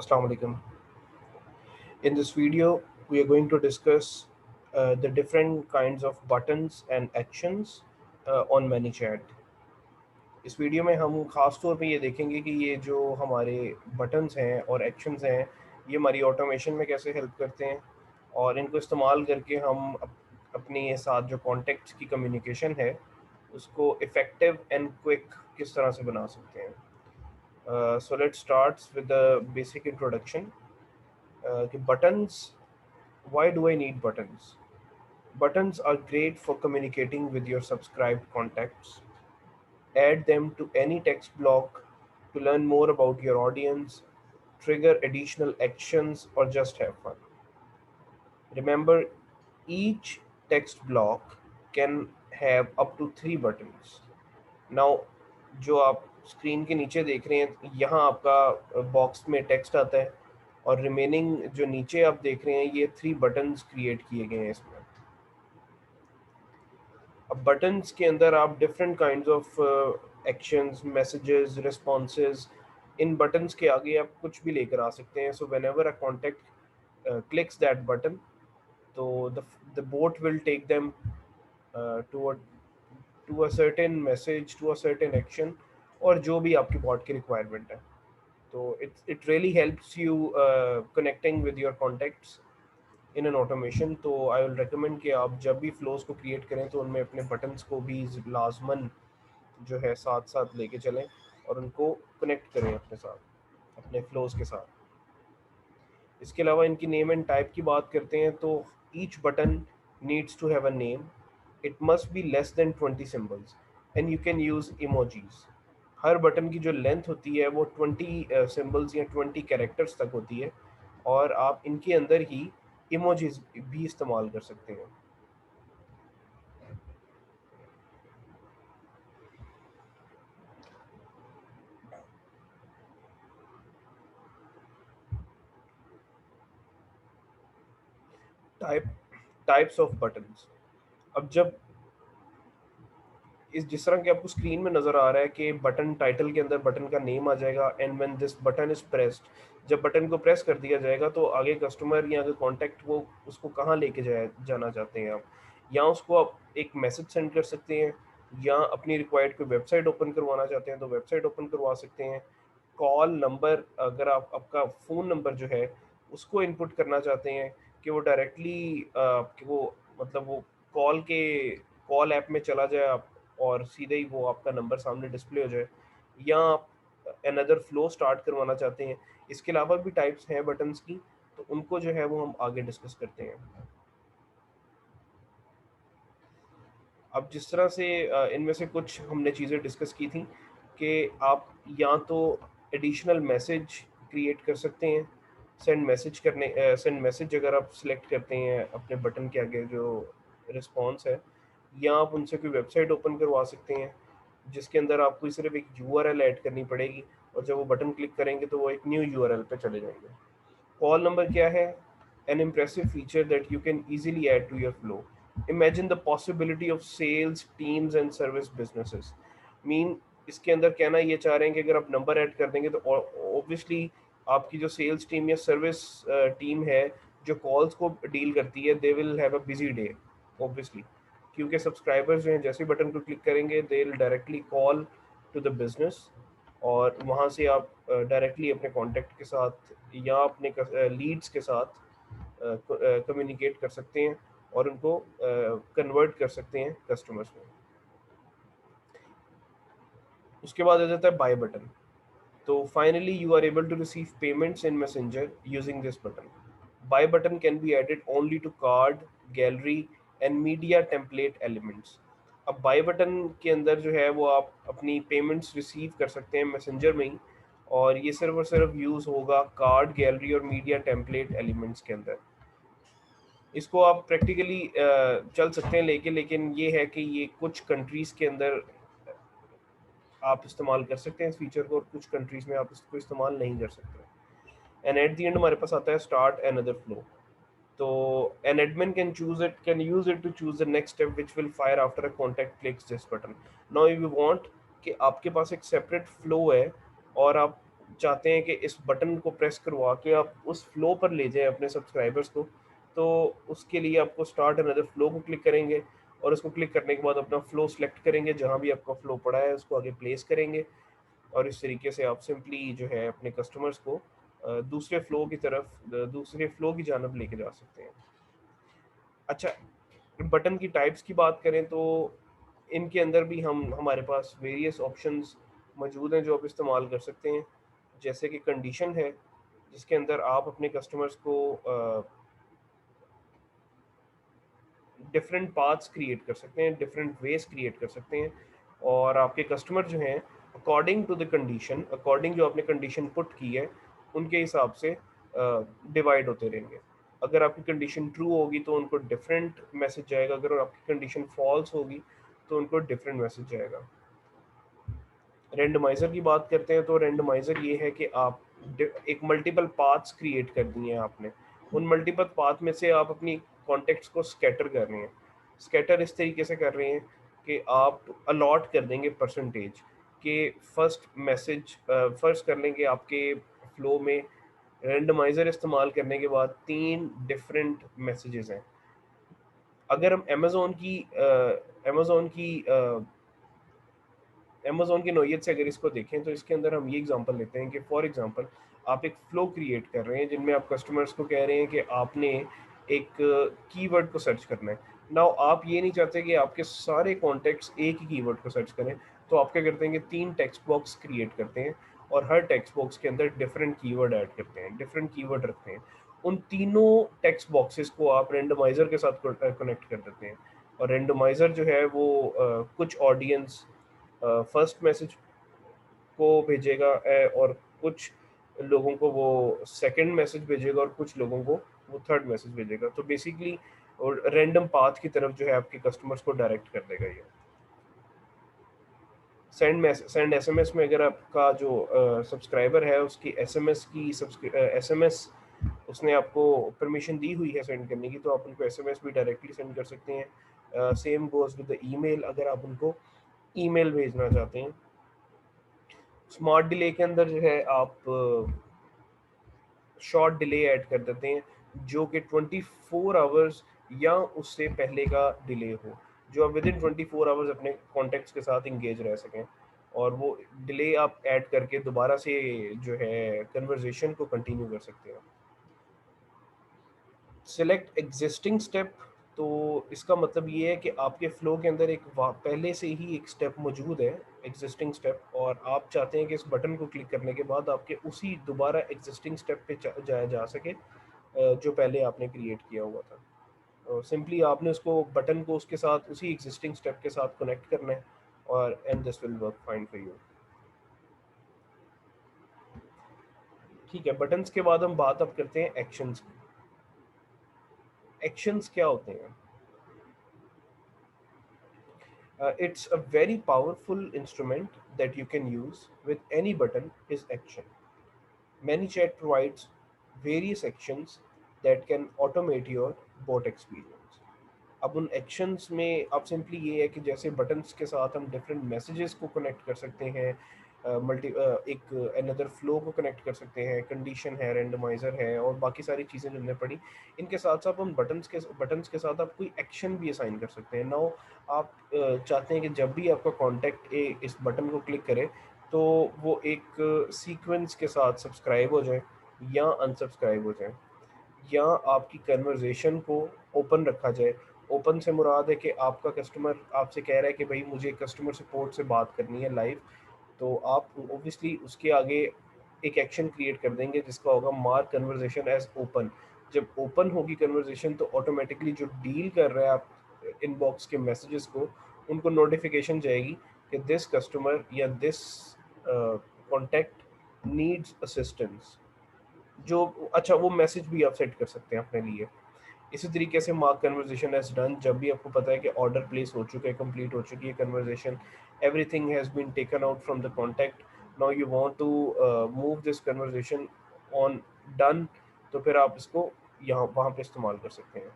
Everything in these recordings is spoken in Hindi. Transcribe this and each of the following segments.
Assalamu alaikum. In this video, we are going to discuss the different kinds of buttons and actions on ManyChat. इस वीडियो में हम ख़ास तौर पे ये देखेंगे कि ये जो हमारे बटन्स हैं और एक्शंस हैं ये हमारी ऑटोमेशन में कैसे हेल्प करते हैं और इनको इस्तेमाल करके हम अपने साथ जो कॉन्टेक्ट्स की कम्युनिकेशन है उसको इफ़ेक्टिव एंड क्विक किस तरह से बना सकते हैं. So let's start with the basic introduction कि buttons. Why do I need buttons? Buttons are great for communicating with your subscribed contacts. Add them to any text block to learn more about your audience, trigger additional actions, or just have fun. Remember, each text block can have up to 3 buttons. Now, जो आप स्क्रीन के नीचे देख रहे हैं यहाँ आपका बॉक्स में टेक्स्ट आता है और रिमेनिंग जो नीचे आप देख रहे हैं ये 3 बटन्स क्रिएट किए गए हैं इसमें. अब बटन्स के अंदर आप different kinds of actions, messages, responses, इन बटन्स के आगे आप कुछ भी लेकर आ सकते हैं. So whenever a contact clicks that button तो the bot will take them to a certain message, to a certain action और जो भी आपकी बॉट की रिक्वायरमेंट है. तो it really helps you connecting with your contacts in an automation. तो आई विल रिकमेंड कि आप जब भी फ्लोज को क्रिएट करें तो उनमें अपने बटन्स को भी लाजमन जो है साथ साथ लेके चलें और उनको कनेक्ट करें अपने साथ, अपने फ्लोज के साथ. इसके अलावा इनकी नेम एंड टाइप की बात करते हैं तो each button needs to have a name. It must be less than 20 symbols and you can use emojis. हर बटन की जो लेंथ होती है वो 20 सिम्बल्स या 20 कैरेक्टर्स तक होती है और आप इनके अंदर ही इमोजीज भी इस्तेमाल कर सकते हैं. Type types of buttons. अब जब जिस तरह के आपको स्क्रीन में नज़र आ रहा है कि बटन टाइटल के अंदर बटन का नेम आ जाएगा and when this button is pressed, जब बटन को प्रेस कर दिया जाएगा तो आगे कस्टमर या अगर कॉन्टैक्ट वो उसको कहाँ लेके जाना चाहते हैं आप, या उसको आप एक मैसेज सेंड कर सकते हैं या अपनी रिक्वायर्ड कोई वेबसाइट ओपन करवाना चाहते हैं तो वेबसाइट ओपन करवा सकते हैं. कॉल नंबर, अगर आप आपका फ़ोन नंबर जो है उसको इनपुट करना चाहते हैं कि वो डायरेक्टली कि वो मतलब वो कॉल ऐप में चला जाए आप और सीधे ही वो आपका नंबर सामने डिस्प्ले हो जाए, या आप अनदर फ्लो स्टार्ट करवाना चाहते हैं. इसके अलावा भी टाइप्स हैं बटन्स की, तो उनको जो है वो हम आगे डिस्कस करते हैं. अब जिस तरह से इनमें से कुछ हमने चीज़ें डिस्कस की थी कि आप या तो एडिशनल मैसेज क्रिएट कर सकते हैं, सेंड मैसेज अगर आप सिलेक्ट करते हैं अपने बटन के आगे जो रिस्पॉन्स है, या आप उनसे कोई वेबसाइट ओपन करवा सकते हैं जिसके अंदर आपको सिर्फ एक यूआरएल ऐड करनी पड़ेगी और जब वो बटन क्लिक करेंगे तो वो एक न्यू यूआरएल पे चले जाएंगे. कॉल नंबर क्या है? An impressive feature that you can easily add to your flow. Imagine the possibility of sales teams and service businesses. Mean इसके अंदर कहना ये चाह रहे हैं कि अगर आप नंबर ऐड कर देंगे तो ऑब्वियसली आपकी जो सेल्स टीम या सर्विस टीम है जो कॉल्स को डील करती है they will have a busy day obviously, क्योंकि सब्सक्राइबर्स जो हैं जैसे बटन को क्लिक करेंगे they will directly call to the business और वहाँ से आप डायरेक्टली अपने कॉन्टैक्ट के साथ या अपने लीड्स के साथ कम्युनिकेट कर सकते हैं और उनको कन्वर्ट कर सकते हैं कस्टमर्स में. उसके बाद आ जाता है बाय बटन. तो finally you are able to receive payments in messenger using this button. Buy button can be added only to card, gallery and media template elements. अब बाय बटन के अंदर जो है वो आप अपनी पेमेंट्स रिसीव कर सकते हैं मैसेंजर में ही, और ये सिर्फ और सिर्फ यूज़ होगा कार्ड, गैलरी और मीडिया टेम्पलेट एलिमेंट्स के अंदर. इसको आप प्रैक्टिकली चल सकते हैं लेके, लेकिन ये है कि ये कुछ कंट्रीज़ के अंदर आप इस्तेमाल कर सकते हैं इस फीचर को और कुछ कंट्रीज़ में आप इसको इस्तेमाल नहीं कर सकते. एंड एट द एंड हमारे पास आता है स्टार्ट अनदर फ्लो. तो an admin can use it to choose the next step which will fire after a contact clicks this button. Now you want कि आपके पास एक सेपरेट फ्लो है और आप चाहते हैं कि इस बटन को प्रेस करवा के आप उस फ्लो पर ले जाएं अपने सब्सक्राइबर्स को, तो उसके लिए आपको स्टार्ट अनदर फ्लो को क्लिक करेंगे, और उसको क्लिक करने के बाद अपना फ्लो सेलेक्ट करेंगे, जहाँ भी आपका फ्लो पड़ा है उसको आगे प्लेस करेंगे, और इस तरीके से आप सिंपली जो है अपने कस्टमर्स को दूसरे फ्लो की तरफ, दूसरे फ्लो की जानब लेके जा सकते हैं। अच्छा, बटन की टाइप्स की बात करें तो इनके अंदर भी हमारे पास वेरियस ऑप्शंस मौजूद हैं जो आप इस्तेमाल कर सकते हैं। जैसे कि कंडीशन है, जिसके अंदर आप अपने कस्टमर्स को डिफरेंट पाथ्स क्रिएट कर सकते हैं, डिफरेंट वेज क्रिएट कर सकते हैं, और आपके कस्टमर जो हैं according to the condition, according जो आपने कंडीशन पुट की है उनके हिसाब से डिवाइड होते रहेंगे। अगर आपकी कंडीशन ट्रू होगी तो उनको डिफरेंट मैसेज जाएगा, अगर आपकी कंडीशन फॉल्स होगी तो उनको डिफरेंट मैसेज जाएगा। रेंडमाइज़र की बात करते हैं तो रेंडमाइज़र ये है कि आप एक मल्टीपल पाथ्स क्रिएट कर दिए हैं आपने, उन मल्टीपल पाथ में से आप अपनी कॉन्टेक्ट्स को स्कैटर कर रहे हैं। स्कैटर इस तरीके से कर रहे हैं कि आप अलॉट कर देंगे परसेंटेज कि फर्स्ट मैसेज, फर्स्ट कर लेंगे आपके फ्लो में रेंडमाइज़र इस्तेमाल करने के बाद 3 डिफरेंट मैसेजेस हैं। अगर हम अमेज़न की अमेज़न की नोयत से अगर इसको देखें तो इसके अंदर हम ये एग्जांपल लेते हैं कि फॉर एग्जांपल आप एक फ़्लो क्रिएट कर रहे हैं जिनमें आप कस्टमर्स को कह रहे हैं कि आपने एक कीवर्ड को सर्च करना है। नाउ आप ये नहीं चाहते कि आपके सारे कॉन्टैक्ट्स एक ही कीवर्ड को सर्च करें, तो आप क्या करते हैं कि 3 टेक्स्ट बॉक्स क्रिएट करते हैं, और हर टेक्स्ट बॉक्स के अंदर डिफरेंट कीवर्ड ऐड करते हैं, डिफरेंट कीवर्ड रखते हैं। उन तीनों टेक्स्ट बॉक्सेस को आप रेंडमाइज़र के साथ कनेक्ट कर देते हैं, और रेंडमाइज़र जो है वो कुछ ऑडियंस फर्स्ट मैसेज को भेजेगा, और कुछ लोगों को वो सेकंड मैसेज भेजेगा, और कुछ लोगों को वो थर्ड मैसेज भेजेगा। तो बेसिकली और रैंडम पाथ की तरफ जो है आपके कस्टमर्स को डायरेक्ट कर देगा ये। सेंड एसएमएस में अगर आपका जो सब्सक्राइबर है उसकी एसएमएस की एसएमएस उसने आपको परमिशन दी हुई है सेंड करने की, तो आप उनको एसएमएस भी डायरेक्टली सेंड कर सकते हैं। Same goes with the email, अगर आप उनको ईमेल भेजना चाहते हैं। स्मार्ट डिले के अंदर जो है आप शॉर्ट डिले ऐड कर देते हैं जो कि 24 आवर्स या उससे पहले का डिले हो, जो आप विद इन 24 आवर्स अपने कॉन्टेक्ट्स के साथ इंगेज रह सकें, और वो डिले आप ऐड करके दोबारा से जो है कन्वर्जेशन को कंटिन्यू कर सकते हैं। सिलेक्ट एग्जिस्टिंग स्टेप, तो इसका मतलब ये है कि आपके फ्लो के अंदर पहले से ही एक स्टेप मौजूद है, एग्जिस्टिंग स्टेप, और आप चाहते हैं कि इस बटन को क्लिक करने के बाद आपके उसी दोबारा एग्जिस्टिंग स्टेप पे जाया जा सके जो पहले आपने क्रिएट किया हुआ था। सिंपली आपने उसको बटन को उसके साथ उसी एग्जिस्टिंग स्टेप के साथ कनेक्ट करना है, और and this will work fine for you. ठीक है, बटन्स के बाद हम बात अब करते हैं एक्शंस की। एक्शंस क्या होते हैं? It's a very powerful instrument that you can use with any button is action. ManyChat provides various actions that can automate your bot experience. अब उन एक्शंस में आप सिंपली ये है कि जैसे बटन्स के साथ हम डिफरेंट मैसेजेस को कनेक्ट कर सकते हैं, एक अनदर फ्लो को कनेक्ट कर सकते हैं, कंडीशन है, रेंडमाइज़र है, और बाकी सारी चीज़ें जो हमने पढ़ी, इनके साथ साथ हम बटन्स के साथ आप कोई एक्शन भी असाइन कर सकते हैं। नाउ आप चाहते हैं कि जब भी आपका कॉन्टैक्ट इस बटन को क्लिक करे तो वो एक सीक्वेंस के साथ सब्सक्राइब हो जाए या अनसब्सक्राइब हो जाए, या आपकी कन्वर्जेशन को ओपन रखा जाए। ओपन से मुराद है कि आपका कस्टमर आपसे कह रहा है कि भाई मुझे कस्टमर सपोर्ट से बात करनी है लाइव, तो आप ऑब्वियसली उसके आगे एक एक्शन क्रिएट कर देंगे जिसका होगा मार्क कन्वर्जेशन एज ओपन। जब ओपन होगी कन्वर्जेशन तो ऑटोमेटिकली जो डील कर रहा है आप इनबॉक्स के मैसेजेस को, उनको नोटिफिकेशन जाएगी कि दिस कस्टमर या दिस कॉन्टैक्ट नीड्स असिस्टेंस। जो अच्छा, वो मैसेज भी आप सेट कर सकते हैं अपने लिए। इसी तरीके से मार्क कन्वर्जेशन एज डन, जब भी आपको पता है कि ऑर्डर प्लेस हो चुका है, कंप्लीट हो चुकी है conversation, everything has been taken out from the contact, now you want to move this conversation on done, तो फिर आप इसको यहाँ वहाँ पे इस्तेमाल कर सकते हैं।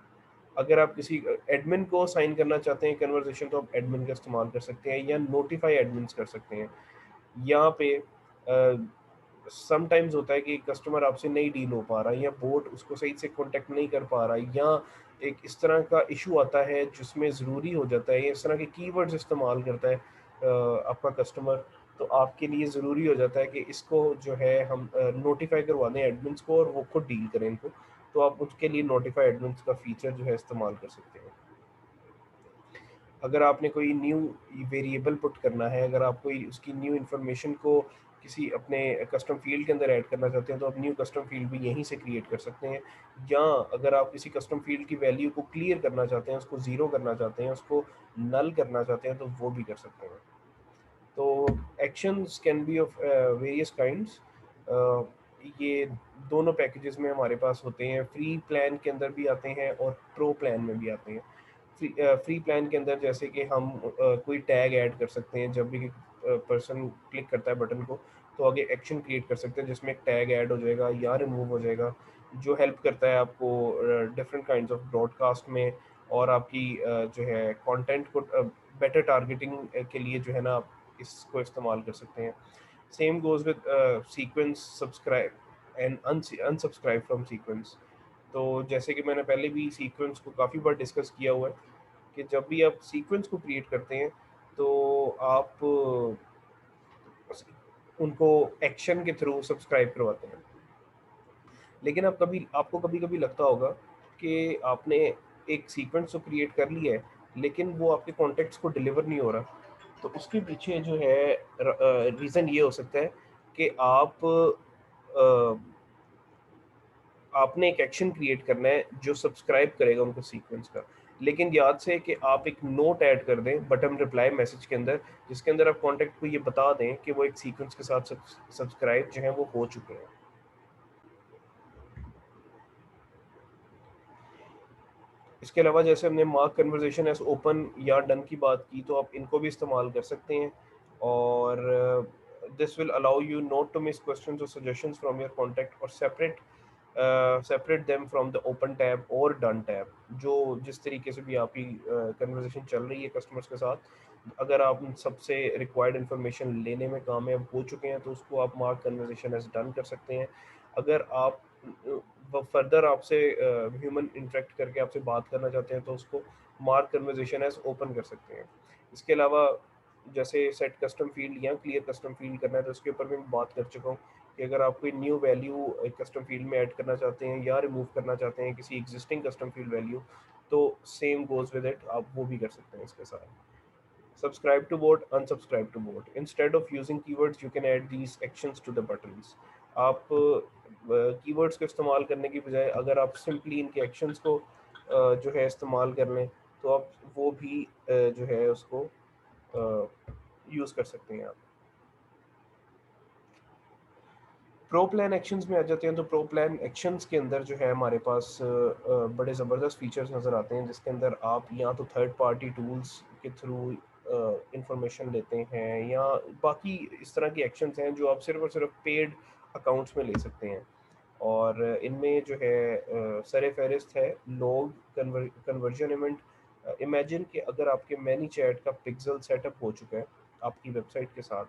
अगर आप किसी एडमिन को साइन करना चाहते हैं कन्वर्जेशन, तो आप एडमिन का इस्तेमाल कर सकते हैं, या नोटिफाई एडमिन्स कर सकते हैं। यहाँ पे समटाइम्स होता है कि कस्टमर आपसे नहीं डील हो पा रहा है, या बोट उसको सही से कांटेक्ट नहीं कर पा रहा है, या एक इस तरह का इशू आता है जिसमें ज़रूरी हो जाता है, या इस तरह के कीवर्ड्स इस्तेमाल करता है आपका कस्टमर, तो आपके लिए ज़रूरी हो जाता है कि इसको जो है हम नोटिफाई करवा दें एडमिन्स को और वो खुद डील करें इनको। तो आप उसके लिए नोटिफाई एडमिन्स का फीचर जो है इस्तेमाल कर सकते हैं। अगर आपने कोई न्यू वेरिएबल पुट करना है, अगर आप कोई उसकी न्यू इन्फॉर्मेशन को किसी अपने कस्टम फील्ड के अंदर ऐड करना चाहते हैं, तो आप न्यू कस्टम फील्ड भी यहीं से क्रिएट कर सकते हैं। या अगर आप किसी कस्टम फील्ड की वैल्यू को क्लियर करना चाहते हैं, उसको ज़ीरो करना चाहते हैं, उसको नल करना चाहते हैं, तो वो भी कर सकते हैं। तो actions can be of various kinds. ये दोनों पैकेजेस में हमारे पास होते हैं, फ्री प्लान के अंदर भी आते हैं और प्रो प्लान में भी आते हैं। फ्री प्लान के अंदर जैसे कि हम कोई टैग ऐड कर सकते हैं, जब भी पर्सन क्लिक करता है बटन को, तो आगे एक्शन क्रिएट कर सकते हैं जिसमें एक टैग ऐड हो जाएगा या रिमूव हो जाएगा, जो हेल्प करता है आपको डिफरेंट काइंड्स ऑफ ब्रॉडकास्ट में, और आपकी जो है कंटेंट को बेटर टारगेटिंग के लिए जो है ना, आप इसको इस्तेमाल कर सकते हैं। Same goes with sequence, subscribe and unsubscribe from sequence. तो जैसे कि मैंने पहले भी सीक्वेंस को काफ़ी बार डिस्कस किया हुआ है कि जब भी आप सीक्वेंस को क्रिएट करते हैं, तो आप उनको एक्शन के थ्रू सब्सक्राइब करवाते हैं। लेकिन आप कभी आपको कभी कभी लगता होगा कि आपने एक सीक्वेंस तो क्रिएट कर लिया है, लेकिन वो आपके कॉन्टेक्ट्स को डिलीवर नहीं हो रहा। तो उसके पीछे जो है रीज़न ये हो सकता है कि आपने एक एक्शन क्रिएट करना है जो सब्सक्राइब करेगा उनको सीक्वेंस का। लेकिन याद से कि आप एक नोट ऐड कर दें बटन रिप्लाई मैसेज के अंदर, जिसके अंदर आप कॉन्टेक्ट को ये बता दें कि वो एक सीक्वेंस के साथ सब्सक्राइब जो है वो हो चुके हैं। इसके अलावा जैसे हमने मार्क कन्वर्जेशन एज ओपन या डन की बात की, तो आप इनको भी इस्तेमाल कर सकते हैं। और this will allow you not to miss questions और सजेशंस फ्रॉम योर कॉन्टैक्ट, और separate them from the open tab और डन टैब। जो जिस तरीके से भी आपकी कन्वर्जेशन चल रही है कस्टमर्स के साथ, अगर आप उन सबसे रिक्वायर्ड इन्फॉर्मेशन लेने में कामयाब हो चुके हैं, तो उसको आप मार्क कन्वर्जेशन एज डन कर सकते हैं। अगर आप वो फर्दर आपसे ह्यूमन इंटरेक्ट करके आपसे बात करना चाहते हैं, तो उसको मार्क कन्वर्जेशन एज ओपन कर सकते हैं। इसके अलावा जैसे सेट कस्टम फील्ड या क्लियर कस्टम फील्ड करना है, तो उसके ऊपर भी मैं बात कर चुका हूँ कि अगर आप कोई न्यू वैल्यू एक कस्टम फील्ड में ऐड करना चाहते हैं या रिमूव करना चाहते हैं किसी एग्जिस्टिंग कस्टम फील्ड वैल्यू, तो सेम गोज विद इट, आप वो भी कर सकते हैं इसके साथ। Subscribe to bot, unsubscribe to bot. Instead of using keywords, you can add these actions to the buttons. आप कीवर्ड्स को इस्तेमाल करने की बजाय अगर आप सिंपली इनके एक्शंस को जो है इस्तेमाल कर लें, तो आप वो भी जो है उसको यूज़ कर सकते हैं आप। प्रो प्लान एक्शंस में आ जाते हैं, तो प्रो प्लान एक्शंस के अंदर जो है हमारे पास बड़े ज़बरदस्त फीचर्स नज़र आते हैं, जिसके अंदर आप या तो थर्ड पार्टी टूल्स के थ्रू इंफॉर्मेशन लेते हैं, या बाकी इस तरह की एक्शंस हैं जो आप सिर्फ और सिर्फ पेड अकाउंट्स में ले सकते हैं। और इनमें जो है सर फहरिस्त है लॉग कन्वर्जन इवेंट। इमेजिन कि अगर आपके मैनी चैट का पिक्सल सेटअप हो चुका है आपकी वेबसाइट के साथ,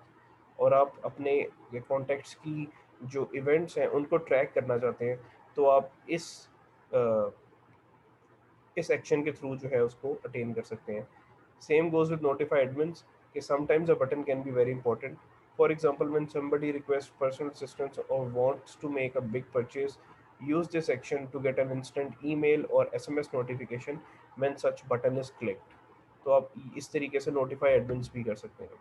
और आप अपने कॉन्टैक्ट्स की जो इवेंट्स हैं उनको ट्रैक करना चाहते हैं, तो आप अ, इस एक्शन के थ्रू जो है उसको अटेन कर सकते हैं। Same goes with notify admins कि sometimes a button can be very important. For example, when somebody requests personal assistance or wants to make a big purchase, use this action to get an instant email or SMS notification when such button is clicked. तो आप इस तरीके से नोटिफाई एडमिन्स भी कर सकते हैं।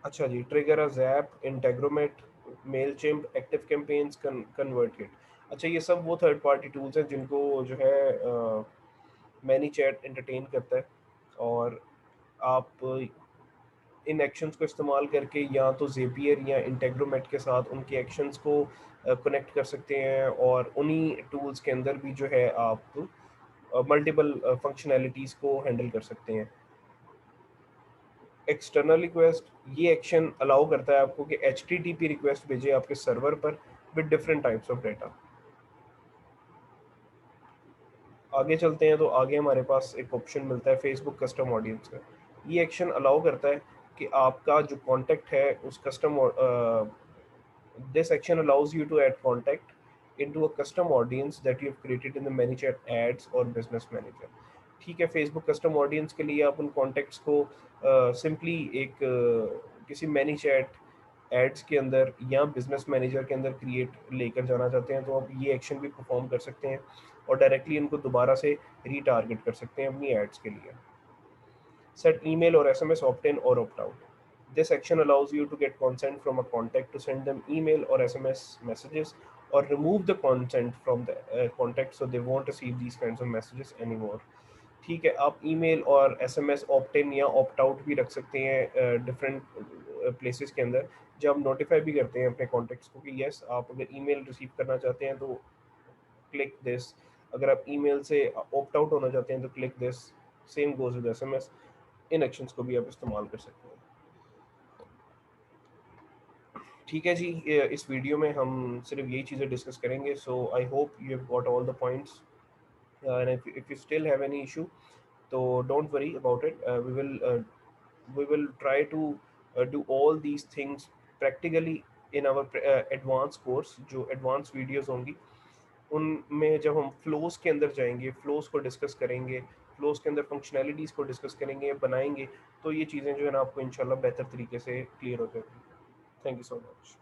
अच्छा जी, trigger a Zap, Integromat, Mailchimp, active campaigns, ConvertKit. अच्छा, ये सब वो थर्ड पार्टी टूल्स हैं जिनको जो है मैनी चैट एंटरटेन करता है। और आप इन एक्शंस को इस्तेमाल करके या तो ज़ेपियर या इंटेग्रोमेट के साथ उनके एक्शंस को कनेक्ट कर सकते हैं, और उन्हीं टूल्स के अंदर भी जो है आप मल्टीपल फंक्शनैलिटीज़ को हैंडल कर सकते हैं। एक्सटर्नल रिक्वेस्ट, ये एक्शन अलाउ करता है आपको कि HTTP रिक्वेस्ट भेजे आपके सर्वर पर with different types of data. आगे चलते हैं, तो आगे हमारे पास एक ऑप्शन मिलता है फेसबुक कस्टम ऑडियंस का। ये एक्शन अलाउ करता है कि आपका जो कॉन्टेक्ट है उस custom, this action allows you to add contact into a custom audience that you've created in the ManyChat ads or business manager. ठीक है, फेसबुक कस्टम ऑडियंस के लिए आप उन कॉन्टेक्ट्स को सिंपली एक किसी मैनी चैट एड्स के अंदर या बिजनेस मैनेजर के अंदर क्रिएट लेकर जाना चाहते हैं, तो आप ये एक्शन भी परफॉर्म कर सकते हैं और डायरेक्टली इनको दोबारा से रीटारगेट कर सकते हैं अपनी एड्स के लिए. Set email or SMS opt-in or opt-out. This action allows you to get consent from a contact to send them email or SMS messages, or remove the consent from the contact so they won't receive these kinds of messages anymore. ठीक है, आप ईमेल और एसएमएस ऑप्ट इन या ऑप्ट आउट भी रख सकते हैं डिफरेंट प्लेसेस के अंदर, जब हम नोटिफाई भी करते हैं अपने कॉन्टेक्ट्स को कि यस, आप अगर ईमेल रिसीव करना चाहते हैं तो क्लिक दिस, अगर आप ईमेल से ऑप्ट आउट होना चाहते हैं तो click this. Same goes with SMS. In actions को भी आप इस्तेमाल कर सकते हैं. ठीक है जी, इस वीडियो में हम सिर्फ यही चीज़ें डिस्कस करेंगे. So I hope you have got all the points, and if you still have any issue तो don't worry about it. We will try to do all these things practically in our advance course. जो एडवांस वीडियोस होंगी उनमें जब हम फ्लोज के अंदर जाएंगे, फ्लोज को डिस्कस करेंगे, फ्लोज के अंदर फंक्शनैलिटीज़ को डिस्कस करेंगे, बनाएंगे, तो ये चीज़ें जो है ना आपको इंशाल्लाह बेहतर तरीके से क्लियर हो जाएगी. Thank you so much.